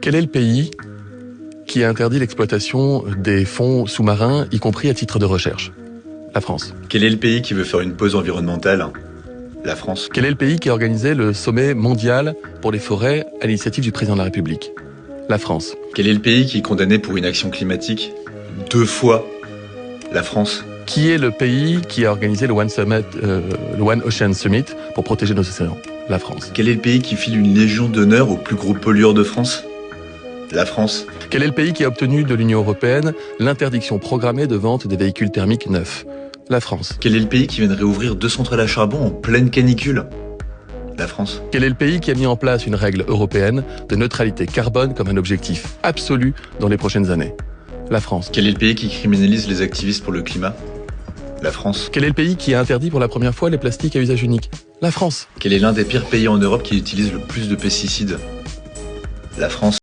Quel est le pays qui a interdit l'exploitation des fonds sous-marins, y compris à titre de recherche? La France. Quel est le pays qui veut faire une pause environnementale? La France. Quel est le pays qui a organisé le sommet mondial pour les forêts à l'initiative du président de la République? La France. Quel est le pays qui est condamné pour inaction climatique 2 fois? La France. Qui est le pays qui a organisé le One Ocean Summit pour protéger nos océans? La France. Quel est le pays qui file une légion d'honneur au plus gros pollueur de France? La France. Quel est le pays qui a obtenu de l'Union européenne l'interdiction programmée de vente des véhicules thermiques neufs? La France. Quel est le pays qui vient de réouvrir 2 centrales à charbon en pleine canicule? La France. Quel est le pays qui a mis en place une règle européenne de neutralité carbone comme un objectif absolu dans les prochaines années? La France. Quel est le pays qui criminalise les activistes pour le climat? La France. Quel est le pays qui a interdit pour la première fois les plastiques à usage unique? La France. Quel est l'un des pires pays en Europe qui utilise le plus de pesticides? La France.